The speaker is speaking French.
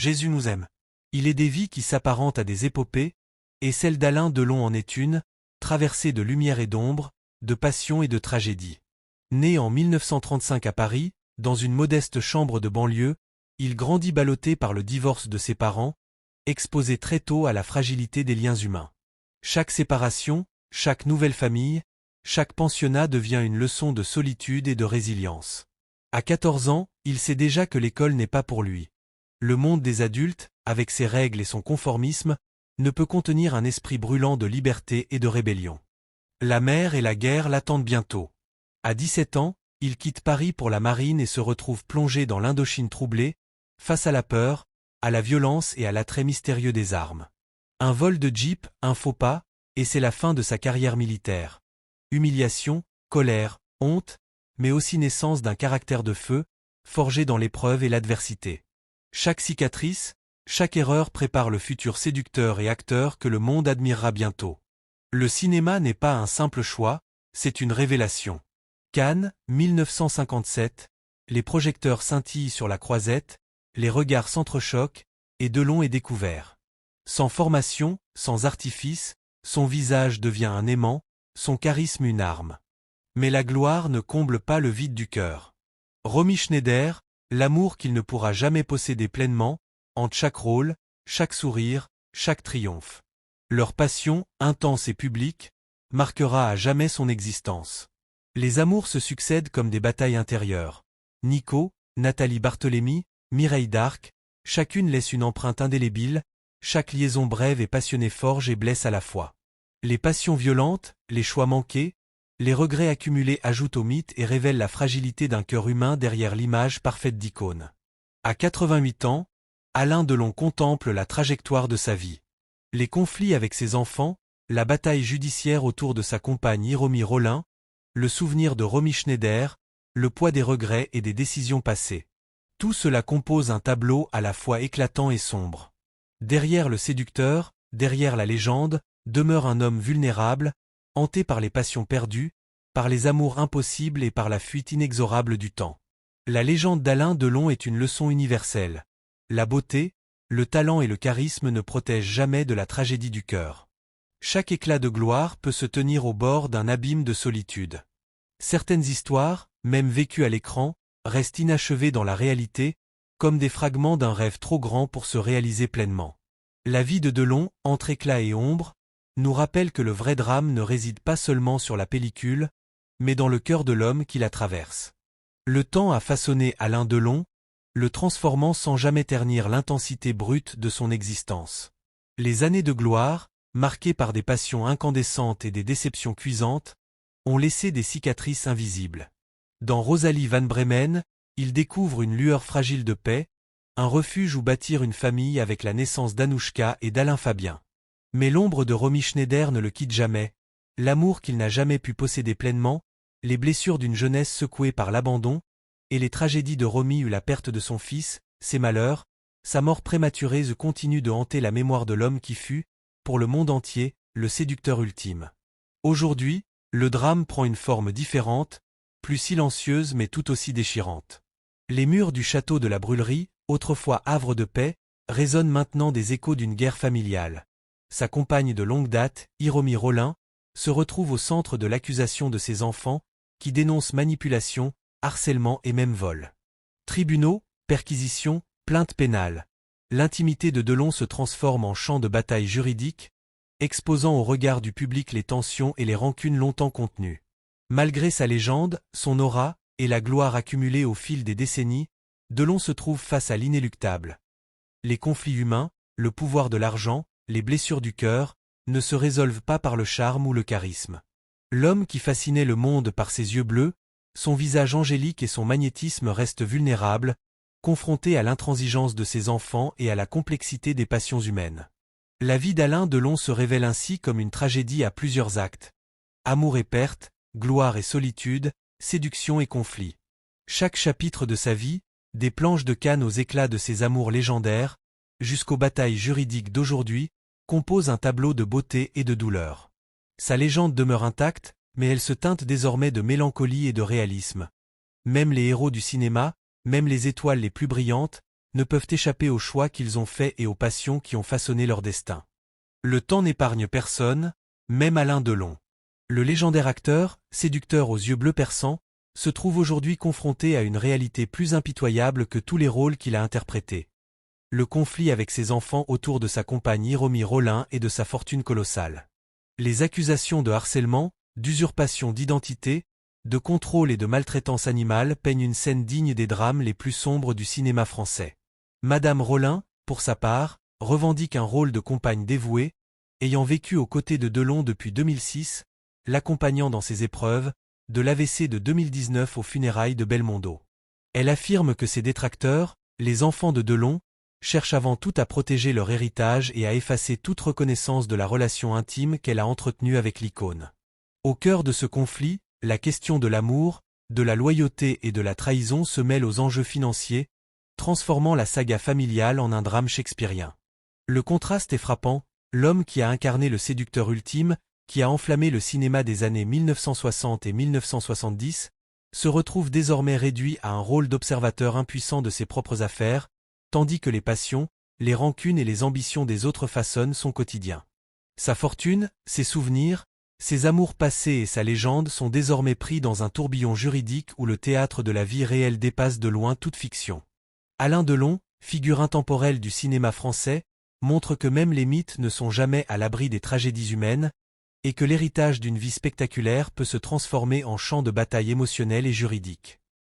Jésus nous aime. Il est des vies qui s'apparentent à des épopées, et celle d'Alain Delon en est une, traversée de lumière et d'ombre, de passion et de tragédie. Né en 1935 à Paris, dans une modeste chambre de banlieue, il grandit ballotté par le divorce de ses parents, exposé très tôt à la fragilité des liens humains. Chaque séparation, chaque nouvelle famille, chaque pensionnat devient une leçon de solitude et de résilience. À 14 ans, il sait déjà que l'école n'est pas pour lui. Le monde des adultes, avec ses règles et son conformisme, ne peut contenir un esprit brûlant de liberté et de rébellion. La mer et la guerre l'attendent bientôt. À 17 ans, il quitte Paris pour la marine et se retrouve plongé dans l'Indochine troublée, face à la peur, à la violence et à l'attrait mystérieux des armes. Un vol de jeep, un faux pas, et c'est la fin de sa carrière militaire. Humiliation, colère, honte, mais aussi naissance d'un caractère de feu, forgé dans l'épreuve et l'adversité. Chaque cicatrice, chaque erreur prépare le futur séducteur et acteur que le monde admirera bientôt. Le cinéma n'est pas un simple choix, c'est une révélation. Cannes, 1957, les projecteurs scintillent sur la Croisette, les regards s'entrechoquent, et Delon est découvert. Sans formation, sans artifice, son visage devient un aimant, son charisme une arme. Mais la gloire ne comble pas le vide du cœur. Romy Schneider, l'amour qu'il ne pourra jamais posséder pleinement, hante chaque rôle, chaque sourire, chaque triomphe. Leur passion, intense et publique, marquera à jamais son existence. Les amours se succèdent comme des batailles intérieures. Nico, Nathalie Barthélémy, Mireille d'Arc, chacune laisse une empreinte indélébile, chaque liaison brève et passionnée forge et blesse à la fois. Les passions violentes, les choix manqués, les regrets accumulés ajoutent au mythe et révèlent la fragilité d'un cœur humain derrière l'image parfaite d'icône. À 88 ans, Alain Delon contemple la trajectoire de sa vie. Les conflits avec ses enfants, la bataille judiciaire autour de sa compagne Hiromi Rollin, le souvenir de Romy Schneider, le poids des regrets et des décisions passées. Tout cela compose un tableau à la fois éclatant et sombre. Derrière le séducteur, derrière la légende, demeure un homme vulnérable, hanté par les passions perdues, par les amours impossibles et par la fuite inexorable du temps. La légende d'Alain Delon est une leçon universelle. La beauté, le talent et le charisme ne protègent jamais de la tragédie du cœur. Chaque éclat de gloire peut se tenir au bord d'un abîme de solitude. Certaines histoires, même vécues à l'écran, restent inachevées dans la réalité, comme des fragments d'un rêve trop grand pour se réaliser pleinement. La vie de Delon, entre éclat et ombre, nous rappelle que le vrai drame ne réside pas seulement sur la pellicule, mais dans le cœur de l'homme qui la traverse. Le temps a façonné Alain Delon, le transformant sans jamais ternir l'intensité brute de son existence. Les années de gloire, marquées par des passions incandescentes et des déceptions cuisantes, ont laissé des cicatrices invisibles. Dans Rosalie Van Bremen, il découvre une lueur fragile de paix, un refuge où bâtir une famille avec la naissance d'Anouchka et d'Alain Fabien. Mais l'ombre de Romy Schneider ne le quitte jamais, l'amour qu'il n'a jamais pu posséder pleinement, les blessures d'une jeunesse secouée par l'abandon, et les tragédies de Romy eut la perte de son fils, ses malheurs, sa mort prématurée continue de hanter la mémoire de l'homme qui fut, pour le monde entier, le séducteur ultime. Aujourd'hui, le drame prend une forme différente, plus silencieuse mais tout aussi déchirante. Les murs du château de la Brûlerie, autrefois havre de paix, résonnent maintenant des échos d'une guerre familiale. Sa compagne de longue date, Hiromi Rollin, se retrouve au centre de l'accusation de ses enfants, qui dénoncent manipulation, harcèlement et même vol. Tribunaux, perquisitions, plaintes pénales. L'intimité de Delon se transforme en champ de bataille juridique, exposant au regard du public les tensions et les rancunes longtemps contenues. Malgré sa légende, son aura, et la gloire accumulée au fil des décennies, Delon se trouve face à l'inéluctable. Les conflits humains, le pouvoir de l'argent, les blessures du cœur, ne se résolvent pas par le charme ou le charisme. L'homme qui fascinait le monde par ses yeux bleus, son visage angélique et son magnétisme restent vulnérables, confrontés à l'intransigeance de ses enfants et à la complexité des passions humaines. La vie d'Alain Delon se révèle ainsi comme une tragédie à plusieurs actes. Amour et perte, gloire et solitude, séduction et conflit. Chaque chapitre de sa vie, des planches de Cannes aux éclats de ses amours légendaires, jusqu'aux batailles juridiques d'aujourd'hui, compose un tableau de beauté et de douleur. Sa légende demeure intacte, mais elle se teinte désormais de mélancolie et de réalisme. Même les héros du cinéma, même les étoiles les plus brillantes, ne peuvent échapper aux choix qu'ils ont faits et aux passions qui ont façonné leur destin. Le temps n'épargne personne, même Alain Delon. Le légendaire acteur, séducteur aux yeux bleus perçants, se trouve aujourd'hui confronté à une réalité plus impitoyable que tous les rôles qu'il a interprétés. Le conflit avec ses enfants autour de sa compagne Hiromi Rollin et de sa fortune colossale. Les accusations de harcèlement, d'usurpation d'identité, de contrôle et de maltraitance animale peignent une scène digne des drames les plus sombres du cinéma français. Madame Rollin, pour sa part, revendique un rôle de compagne dévouée, ayant vécu aux côtés de Delon depuis 2006, l'accompagnant dans ses épreuves, de l'AVC de 2019 aux funérailles de Belmondo. Elle affirme que ses détracteurs, les enfants de Delon, cherchent avant tout à protéger leur héritage et à effacer toute reconnaissance de la relation intime qu'elle a entretenue avec l'icône. Au cœur de ce conflit, la question de l'amour, de la loyauté et de la trahison se mêle aux enjeux financiers, transformant la saga familiale en un drame shakespearien. Le contraste est frappant, l'homme qui a incarné le séducteur ultime, qui a enflammé le cinéma des années 1960 et 1970, se retrouve désormais réduit à un rôle d'observateur impuissant de ses propres affaires, tandis que les passions, les rancunes et les ambitions des autres façonnent son quotidien. Sa fortune, ses souvenirs, ses amours passés et sa légende sont désormais pris dans un tourbillon juridique où le théâtre de la vie réelle dépasse de loin toute fiction. Alain Delon, figure intemporelle du cinéma français, montre que même les mythes ne sont jamais à l'abri des tragédies humaines, et que l'héritage d'une vie spectaculaire peut se transformer en champ de bataille émotionnel et juridique.